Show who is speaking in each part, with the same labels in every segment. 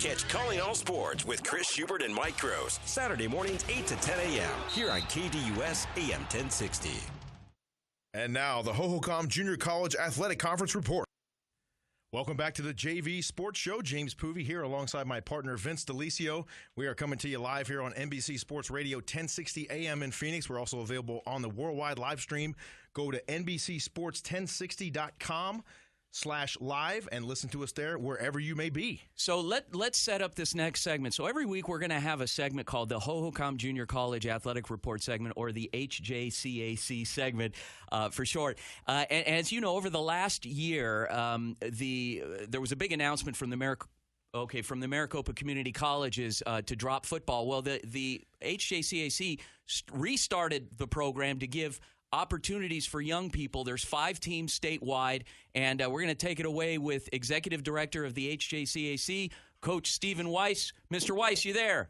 Speaker 1: Catch Calling All Sports with Chris Schubert and Mike Gross. Saturday mornings 8 to 10 a.m. here on KDUS AM 1060.
Speaker 2: And now the Hohokam Junior College Athletic Conference Report. Welcome back to the JV Sports Show. James Poovey here alongside my partner Vince DeLisio. We are coming to you live here on NBC Sports Radio 1060 AM in Phoenix. We're also available on the worldwide live stream. Go to NBCSports1060.com/live and listen to us there wherever you may be.
Speaker 3: So let's set up this next segment. So every week we're going to have a segment called the Hohokam Junior College Athletic Report segment, or the HJCAC segment for short. And as you know, over the last year, there was a big announcement from the Maricopa Community Colleges to drop football. Well, the HJCAC restarted the program to give opportunities for young people. There's 5 teams statewide, and we're going to take it away with Executive Director of the HJCAC, Coach Stephen Weiss. Mr. Weiss, you there?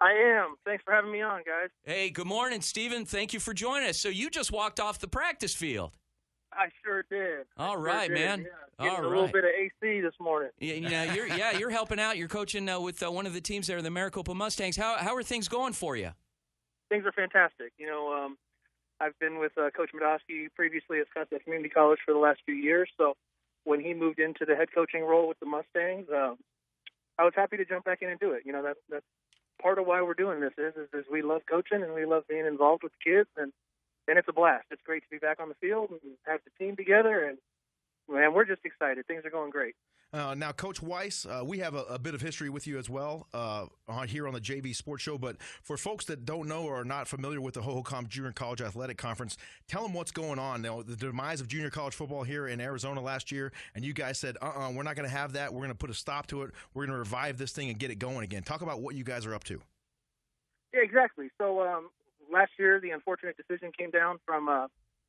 Speaker 4: I am. Thanks for having me on, guys.
Speaker 3: Hey, good morning, Stephen. Thank you for joining us. So you just walked off the practice field.
Speaker 4: I sure did.
Speaker 3: All right, man.
Speaker 4: Yeah. Getting a little bit of AC this morning.
Speaker 3: You're helping out. You're coaching with one of the teams there, the Maricopa Mustangs. How are things going for you?
Speaker 4: Things are fantastic. I've been with Coach Medosky previously at Scottsdale Community College for the last few years. So when he moved into the head coaching role with the Mustangs, I was happy to jump back in and do it. That's part of why we're doing this is we love coaching and we love being involved with the kids, and it's a blast. It's great to be back on the field and have the team together, and man, we're just excited. Things are going great.
Speaker 2: Now, Coach Weiss, we have a bit of history with you as well here on the JV Sports Show. But for folks that don't know or are not familiar with the Hohokam Junior College Athletic Conference, tell them what's going on. Now, the demise of junior college football here in Arizona last year, and you guys said, we're not going to have that. We're going to put a stop to it. We're going to revive this thing and get it going again. Talk about what you guys are up to.
Speaker 4: Yeah, exactly. So last year, the unfortunate decision came down from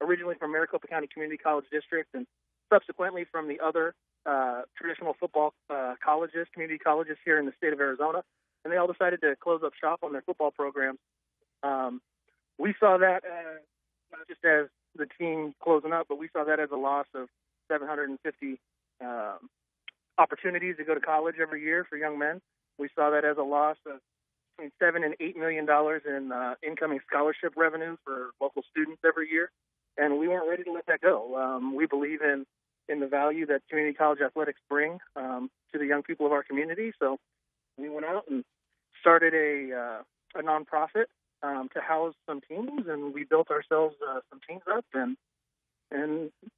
Speaker 4: originally from Maricopa County Community College District, and subsequently from the other traditional football community colleges here in the state of Arizona, and they all decided to close up shop on their football programs. We saw that not just as the team closing up, but we saw that as a loss of 750 opportunities to go to college every year for young men. We saw that as a loss of between $7 and $8 million in incoming scholarship revenue for local students every year, and we weren't ready to let that go. We believe in the value that community college athletics bring to the young people of our community. So we went out and started a nonprofit to house some teams, and we built ourselves some teams up, and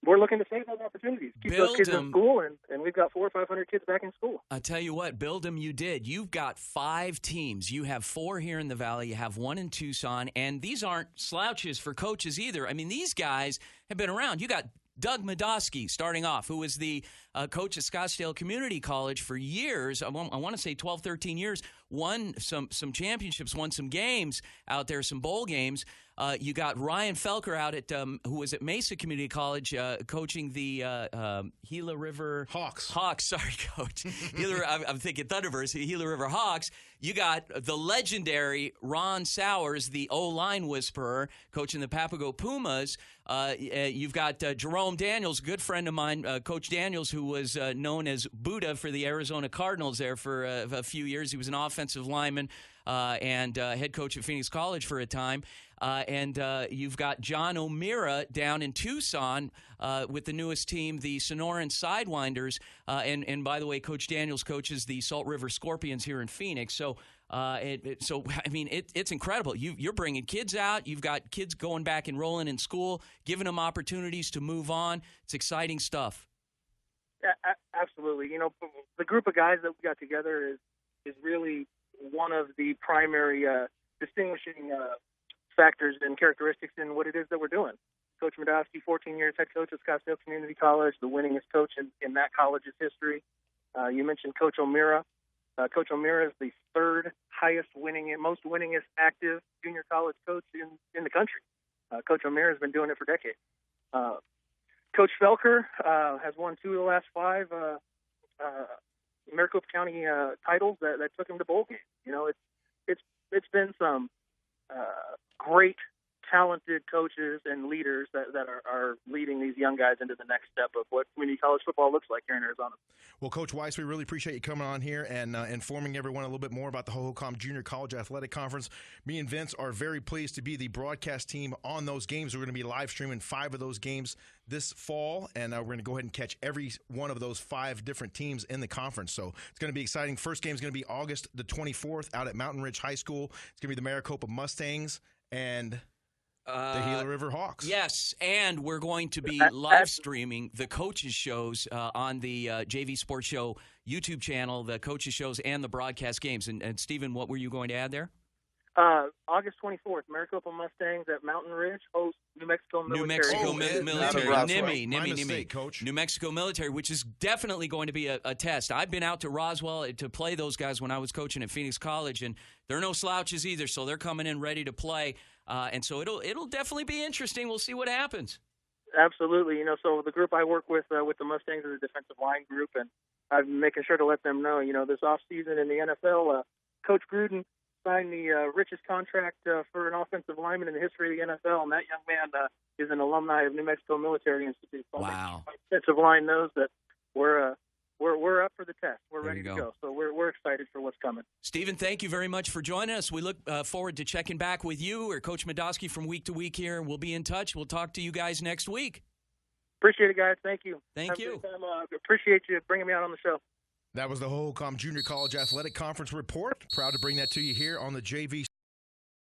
Speaker 4: we're looking to save those opportunities, keep those kids in school, and we've got 400 or 500 kids back in school.
Speaker 3: I tell you what, build them you did. You've got 5 teams. You have 4 here in the Valley. You have 1 in Tucson, and these aren't slouches for coaches either. I mean, these guys have been around. You got Doug Medosky starting off, who was the coach at Scottsdale Community College for years. I want to say 12, 13 years, won some championships, won some games out there, some bowl games. You got Ryan Felker out at who was at Mesa Community College coaching the Gila River
Speaker 2: Hawks.
Speaker 3: Sorry, Coach. I'm thinking Thunderbirds, Gila River Hawks. You got the legendary Ron Sowers, the O-line whisperer, coaching the Papago Pumas. You've got Jerome Daniels, a good friend of mine, Coach Daniels, who was known as Buddha for the Arizona Cardinals there for a few years. He was an offensive lineman and head coach at Phoenix College for a time. And you've got John O'Meara down in Tucson with the newest team, the Sonoran Sidewinders. And by the way, Coach Daniels coaches the Salt River Scorpions here in Phoenix. So, it's incredible. You're bringing kids out. You've got kids going back enrolling in school, giving them opportunities to move on. It's exciting stuff.
Speaker 4: Yeah, absolutely. The group of guys that we got together is really one of the primary distinguishing factors and characteristics in what it is that we're doing. Coach Medosky, 14 years head coach at Scottsdale Community College, the winningest coach in that college's history. You mentioned Coach O'Meara. Coach O'Meara is the 3rd most winningest active junior college coach in the country. Coach O'Meara has been doing it for decades. Coach Felker has won 2 of the last 5 Maricopa County titles that took him to bowl games. It's been some great talented coaches and leaders that are leading these young guys into the next step of what community college football looks like here in Arizona.
Speaker 2: Well, Coach Weiss, we really appreciate you coming on here and informing everyone a little bit more about the Hohokam Junior College Athletic Conference. Me and Vince are very pleased to be the broadcast team on those games. We're going to be live streaming 5 of those games this fall, and we're going to go ahead and catch every one of those 5 different teams in the conference. So it's going to be exciting. First game is going to be August the 24th out at Mountain Ridge High School. It's going to be the Maricopa Mustangs and the Gila River Hawks.
Speaker 3: Yes, and we're going to be live streaming the coaches' shows on the JV Sports Show YouTube channel, the coaches' shows and the broadcast games. And Stephen, what were you going to add there?
Speaker 4: August 24th, Maricopa Mustangs at Mountain Ridge host New Mexico Military.
Speaker 3: New Mexico Military.
Speaker 2: NIMI, Coach.
Speaker 3: New Mexico Military, which is definitely going to be a test. I've been out to Roswell to play those guys when I was coaching at Phoenix College, and they're no slouches either, so they're coming in ready to play. And so it'll definitely be interesting. We'll see what happens.
Speaker 4: Absolutely. So the group I work with the Mustangs is a defensive line group, and I'm making sure to let them know, this off season in the NFL, Coach Gruden signed the richest contract for an offensive lineman in the history of the NFL, and that young man is an alumni of New Mexico Military Institute. So
Speaker 3: wow!
Speaker 4: Offensive line knows that we're up for the test. We're ready to go. So we're excited for what's coming.
Speaker 3: Stephen, thank you very much for joining us. We look forward to checking back with you or Coach Medosky from week to week here. We'll be in touch. We'll talk to you guys next week.
Speaker 4: Appreciate it, guys. Thank you.
Speaker 3: Thank you.
Speaker 4: Appreciate you bringing me out on the show.
Speaker 2: That was the Hohokam Junior College Athletic Conference report. Proud to bring that to you here on the JV